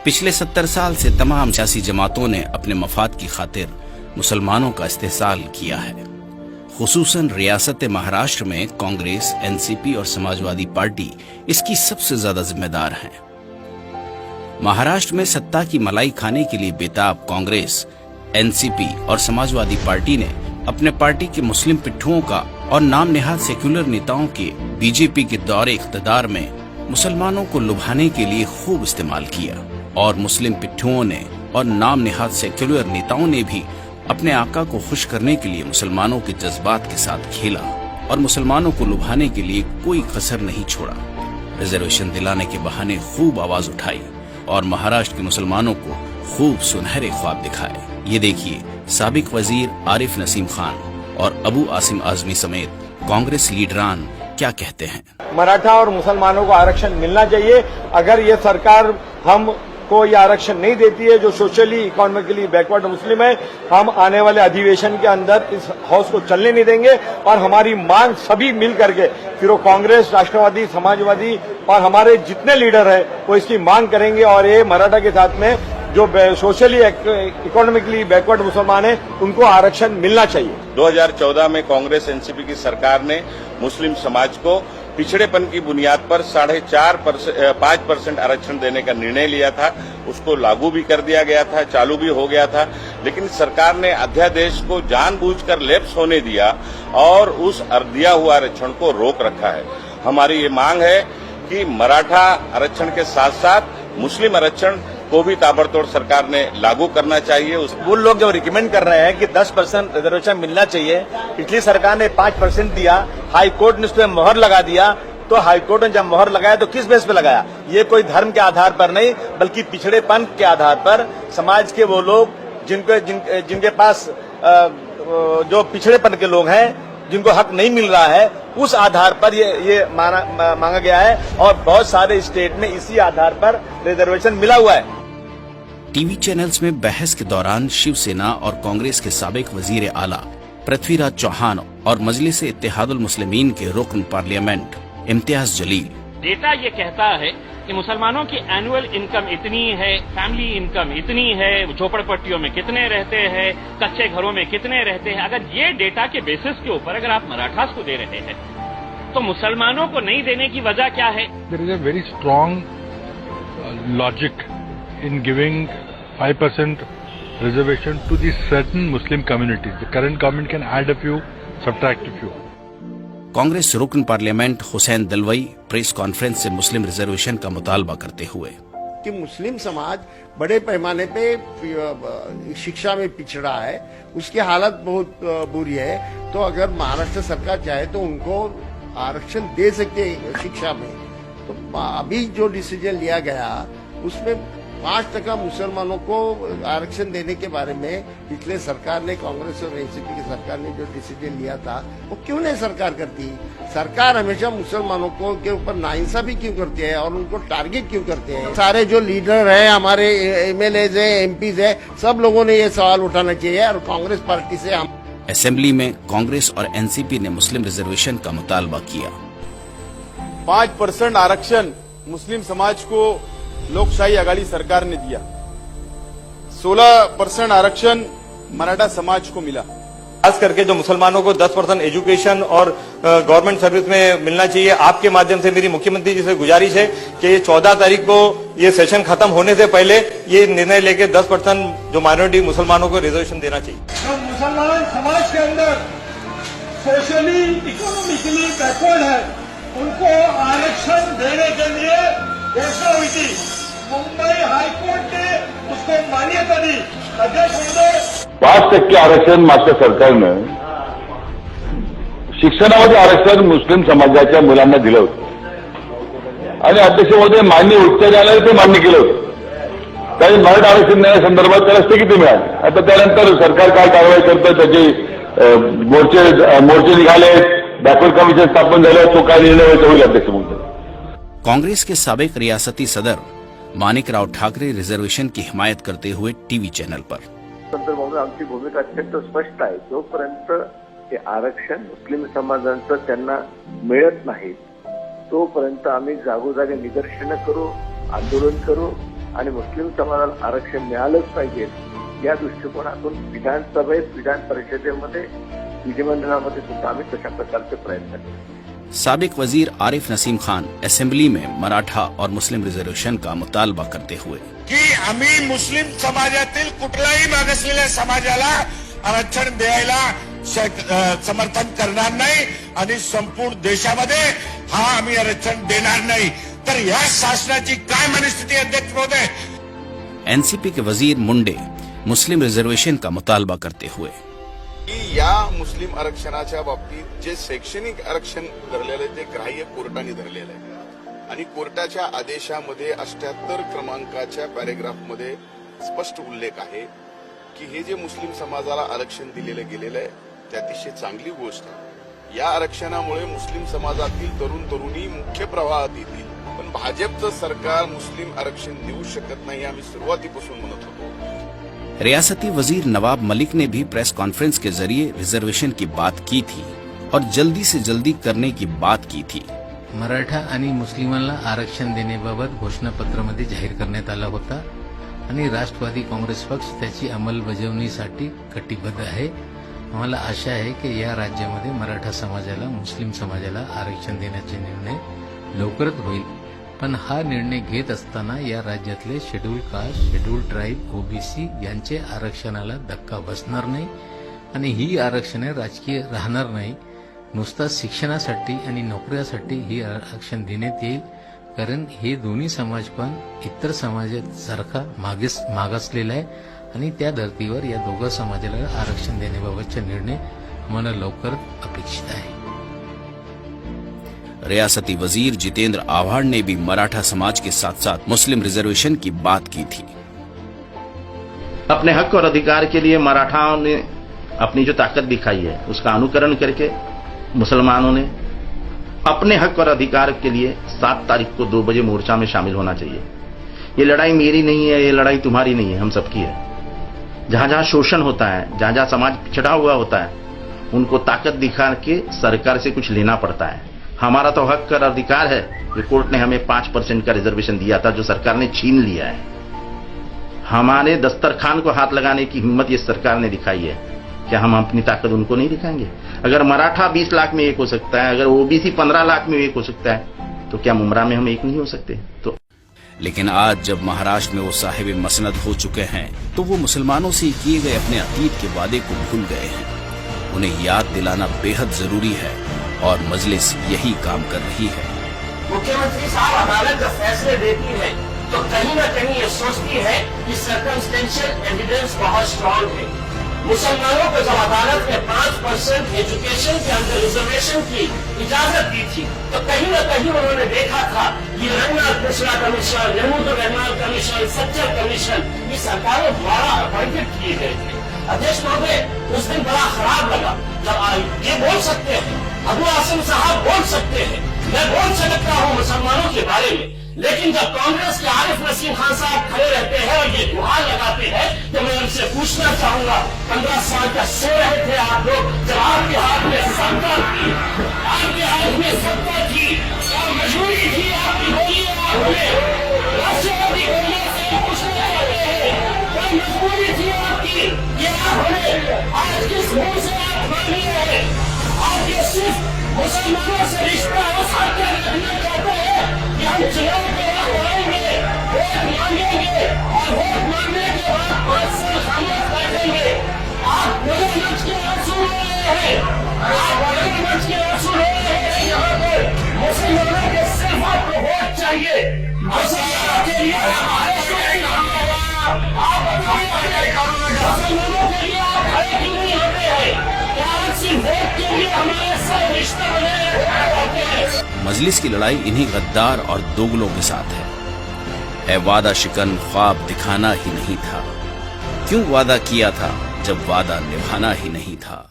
पिछले 70 साल से तमाम सियासी जमातों ने अपने मफाद की खातिर मुसलमानों का इस्तेहसाल किया है। खुसूसन रियासत महाराष्ट्र में कांग्रेस, एनसीपी और समाजवादी पार्टी इसकी सबसे ज्यादा जिम्मेदार है। महाराष्ट्र में सत्ता की मलाई खाने के लिए बेताब कांग्रेस, एनसीपी और समाजवादी पार्टी ने अपने पार्टी के मुस्लिम पिट्ठुओं का और नाम नेहाद सेक्युलर नेताओं के बीजेपी के दौरे इख्तिदार में मुसलमानों को लुभाने के लिए खूब इस्तेमाल किया और मुस्लिम पिट्ठुओं ने और नाम नेहाद सेक्युलर नेताओं ने भी अपने आका को खुश करने के लिए मुसलमानों के जज्बात के साथ खेला और मुसलमानों को लुभाने के लिए कोई कसर नहीं छोड़ा। रिजर्वेशन दिलाने के बहाने खूब आवाज उठाई और महाराष्ट्र के मुसलमानों को खूब सुनहरे ख्वाब दिखाए। ये देखिए साबिक वजीर आरिफ नसीम खान और अबू आसिम आजमी समेत कांग्रेस लीडरान क्या कहते हैं। मराठा और मुसलमानों को आरक्षण मिलना चाहिए। अगर ये सरकार हमको ये आरक्षण नहीं देती है, जो सोशली इकोनॉमिकली बैकवर्ड मुस्लिम है, हम आने वाले अधिवेशन के अंदर इस हाउस को चलने नहीं देंगे और हमारी मांग सभी मिल करके, फिर वो कांग्रेस, राष्ट्रवादी, समाजवादी और हमारे जितने लीडर हैं वो इसकी मांग करेंगे और ये मराठा के साथ में जो सोशली इकोनॉमिकली बैकवर्ड मुसलमान है उनको आरक्षण मिलना चाहिए। 2014 में कांग्रेस एनसीपी की सरकार ने मुस्लिम समाज को पिछड़ेपन की बुनियाद पर 5% आरक्षण देने का निर्णय लिया था। उसको लागू भी कर दिया गया था, चालू भी हो गया था, लेकिन सरकार ने अध्यादेश को जानबूझकर लैप्स होने दिया और उस दिया हुआ आरक्षण को रोक रखा है। हमारी ये मांग है कि मराठा आरक्षण के साथ साथ मुस्लिम आरक्षण को भी ताबड़तोड़ सरकार ने लागू करना चाहिए। वो लोग जो रिकमेंड कर रहे हैं कि 10% रिजर्वेशन मिलना चाहिए, पिछली सरकार ने 5% दिया, हाई कोर्ट ने उस पर मोहर लगा दिया। तो हाई कोर्ट ने जब मोहर लगाया तो किस बेस पे लगाया? ये कोई धर्म के आधार पर नहीं, बल्कि पिछड़ेपन के आधार पर समाज के वो लोग जिनके पास जो पिछड़ेपन के लोग हैं, जिनको हक नहीं मिल रहा है, उस आधार पर ये मांगा गया है और बहुत सारे स्टेट में इसी आधार पर रिजर्वेशन मिला हुआ है। टीवी चैनल्स में बहस के दौरान शिवसेना और कांग्रेस के साबिक वजीर आला पृथ्वीराज चौहान और मजलिस इत्तेहादुल मुस्लिमीन के रुकन पार्लियामेंट इम्तियाज जलील, डेटा ये कहता है कि मुसलमानों की एनुअल इनकम इतनी है, फैमिली इनकम इतनी है, झोपड़पट्टियों में कितने रहते हैं, कच्चे घरों में कितने रहते हैं। अगर ये डेटा के बेसिस के ऊपर अगर आप मराठास को दे रहे हैं तो मुसलमानों को नहीं देने की वजह क्या है? There is a very strong logic in giving 5% reservation to the certain Muslim communities. The current government can add a few, subtract a few. Congress रुकन parliament Hussain Dalwai press conference से मुस्लिम रिजर्वेशन का मुतालबा करते हुए कि मुस्लिम समाज बड़े पैमाने पे शिक्षा में पिछड़ा है, उसकी हालत बहुत बुरी है। तो अगर महाराष्ट्र सरकार चाहे तो उनको आरक्षण दे सकते शिक्षा में। तो अभी जो डिसीजन लिया गया उसमें 5% मुसलमानों को आरक्षण देने के बारे में पिछले सरकार ने, कांग्रेस और एनसीपी की सरकार ने जो डिसीजन लिया था वो क्यों नहीं सरकार करती? सरकार हमेशा मुसलमानों को के ऊपर नाइंसाफी क्यों करती है और उनको टारगेट क्यों करते हैं? सारे जो लीडर है, हमारे एमएलएज है, एमपीज है, सब लोगों ने ये सवाल उठाना चाहिए और कांग्रेस पार्टी से हम। असेंबली में कांग्रेस और एनसीपी ने मुस्लिम रिजर्वेशन का मुतालबा किया। 5% आरक्षण मुस्लिम समाज को लोकशाही आघाड़ी सरकार ने दिया, 16% आरक्षण मराठा समाज को मिला। खास करके जो मुसलमानों को 10% एजुकेशन और गवर्नमेंट सर्विस में मिलना चाहिए। आपके माध्यम से मेरी मुख्यमंत्री जी से गुजारिश है कि ये 14 तारीख को ये सेशन खत्म होने से पहले ये निर्णय लेके 10% जो माइनॉरिटी मुसलमानों को रिजर्वेशन देना चाहिए। जो मुसलमान समाज के अंदर सोशली इकोनॉमिकली बैकवर्ड है, उनको आरक्षण देने के लिए घोषणा हुई थी। मुंबई हाईकोर्ट ने उसको मान्यता दी। अध्यक्ष महोदय, 5% आरक्षण मागच्या सरकारनं शिक्षणामध्ये आरक्षण मुस्लिम समाजाच्या मुलांना दिलं होतं आणि अध्यक्ष महोदय मान्य उच्च न्यायालयाने ते मान्य केलं होतं। काही मराठा आरक्षण देण्यासंदर्भात त्याला स्थगिती मिळाली। आता त्यानंतर सरकार काय कारवाई करतं, त्याचे मोर्चे निघाले, बॅकवर्ड कमिशन स्थापन झालं, तो काय निर्णय व्हायचा होईल अध्यक्ष महोदय। कांग्रेस के साबिक रियासती सदर माणिक राव ठाकरे रिजर्वेशन की हिमायत करते हुए टीवी चैनल पर, संदर्भामध्ये आमची भूमिका अत्यंत स्पष्ट आहे। जोपर्यंत हे आरक्षण मुस्लिम समाजांचं त्यांना मिळत नाही तोपर्यंत आम्ही जागोजागी निदर्शनं करू, आंदोलन करू आणि मुस्लिम समाजाला आरक्षण मिळालंच पाहिजे या दृष्टिकोनातून विधानसभेत, विधान परिषदेमध्ये, विधिमंडळामध्ये सुद्धा आम्ही तशा प्रकारचे प्रयत्न केले. साबिक वजीर आरिफ नसीम खान असेंबली में मराठा और मुस्लिम रिजर्वेशन का मुतालबा करते हुए की आम्ही मुस्लिम समाजातील कुठल्याही मागासलेल्या समाजाला आरक्षण द्यायला समर्थन करणार नाही आणि संपूर्ण देशामध्ये हा आम्ही आरक्षण देणार नाही. तर या शासनाची काय मनस्थिती अध्यक्ष महोदय? एनसीपी के वजीर मुंडे मुस्लिम रिजर्वेशन का मुतालबा करते हुए की या मुस्लिम आरक्षणाच्या बाबतीत जे शैक्षणिक आरक्षण धरलेलं आहे ते ग्राह्य कोर्टाने धरलेलं आहे आणि कोर्टाच्या आदेशामध्ये 78 क्रमांकाच्या पॅरेग्राफमध्ये स्पष्ट उल्लेख आहे की हे जे मुस्लिम समाजाला आरक्षण दिलेलं गेलेलं आहे ते अतिशय चांगली गोष्ट आहे. या आरक्षणामुळे मुस्लिम समाजातील तरुण तरुणी मुख्य प्रवाहात येतील. पण भाजपचं सरकार मुस्लिम आरक्षण देऊ शकत नाही आम्ही सुरुवातीपासून म्हणत होतो. रियासती वजीर नवाब मलिक ने भी प्रेस कॉन्फ्रेंस के जरिए रिजर्वेशन की बात की थी और जल्दी से जल्दी करने की बात की थी. मराठा आणि मुस्लिमांना आरक्षण देण्याबाबत घोषणापत्रामध्ये जाहीर करण्यात आला होता आणि राष्ट्रवादी काँग्रेस पक्ष त्याची अंमलबजावणीसाठी कटिबद्ध आहे. आम्हाला आशा आहे की या राज्यामध्ये मराठा समाजाला, मुस्लिम समाजाला आरक्षण देण्याचे निर्णय लवकरच होईल. पण हा निर्णय घेत असताना या राज्यातले schedule caste, schedule tribe, OBC यांचे आरक्षणाला धक्का बसणार नाही आणि ही आरक्षणे राजकीय राहणार नाही. नुसता शिक्षणासाठी आणि नोकऱ्यासाठी ही आरक्षण देण्यात येईल. कारण हे दोन्ही समाज पण इतर समाजासारखा मागासलेला आहे आणि त्या धर्तीवर या दोघा समाजाला आरक्षण देण्याबाबतचा निर्णय आम्हाला लवकरच अपेक्षित आहे. रियासती वजीर जितेंद्र आव्हाड ने भी मराठा समाज के साथ साथ मुस्लिम रिजर्वेशन की बात की थी. अपने हक और अधिकार के लिए मराठाओं ने अपनी जो ताकत दिखाई है उसका अनुकरण करके मुसलमानों ने अपने हक और अधिकार के लिए 7 तारीख को 2 बजे मोर्चा में शामिल होना चाहिए. ये लड़ाई मेरी नहीं है, ये लड़ाई तुम्हारी नहीं है, हम सबकी है. जहां जहां शोषण होता है, जहां जहां समाज पिछड़ा हुआ होता है, उनको ताकत दिखा के सरकार से कुछ लेना पड़ता है. हमारा तो हक और अधिकार है. जो कोर्ट ने हमें 5% का रिजर्वेशन दिया था जो सरकार ने छीन लिया है. हमारे दस्तरखान को हाथ लगाने की हिम्मत ये सरकार ने दिखाई है. क्या हम अपनी ताकत उनको नहीं दिखाएंगे? अगर मराठा 20 लाख में एक हो सकता है, अगर ओबीसी 15 लाख में एक हो सकता है, तो क्या मुमरा में हम एक नहीं हो सकते? तो लेकिन आज जब महाराष्ट्र में वो साहिब मसनद हो चुके हैं तो वो मुसलमानों से किए गए अपने अतीत के वादे को भूल गए हैं. उन्हें याद दिलाना बेहद जरूरी है और मजलिस यही काम कर रही है. मुख्यमंत्री साहब अदालत जब फैसले देती है तो कहीं न कहीं ये सोचती है कि सर्कमस्टेंशियल एविडेंस बहुत स्ट्रांग है. मुसलमानों को जब अदालत ने 5% एजुकेशन के अंदर रिजर्वेशन की इजाजत दी थी तो कहीं न कहीं उन्होंने देखा था ये Ranganath Mishra commission, Mahmoodur Rahman commission, Sachar commission ये सरकारों द्वारा अपॉइंटेड किए गए थे. अध्यक्ष महोदय, उस दिन बड़ा खराब लगा जब ये बोल सकते हैं, अबू आसिम साहब बोल सकते हैं, मैं बोल सकता हूँ मुसलमानों के बारे में, लेकिन जब कांग्रेस के आरिफ नसीम खान साहब खड़े रहते हैं और ये गुहार लगाते हैं तो मैं उनसे पूछना चाहूंगा, 15 साल का सो रहे थे आप लोग जब आपके हाथ में सत्ता थी, आपके हाथ में सत्ता थी और मजबूरी थी आपकी. बोलिए आपने राष्ट्रवादी कांग्रेस से पूछना चाहते हैं क्या मजबूरी थी आपकी? ये आप हमें आज किस मुंह से आप मान रहे हैं? आप ये सिर्फ मुसलमानों से रिश्ता वसाल कर रखना चाहते हैं कि हम चुनाव के वक्त आएंगे, वोट मांगेंगे और वोट मांगने के बाद 5 साल खामोश बैठेंगे. आप मगरमच्छ के आंसू रो रहे हैं, आप मगरमच्छ के आंसू रो रहे हैं. यहाँ पर मुसलमानों के सिर्फ आपको वोट चाहिए. मुसलमानों के लिए आप मुसलमानों के लिए आप खड़े क्यों नहीं होते हैं? मजलिस की लड़ाई इन्हीं गद्दार और दोगलों के साथ है वादा शिकन ख्वाब दिखाना ही नहीं था. क्यों वादा किया था जब वादा निभाना ही नहीं था?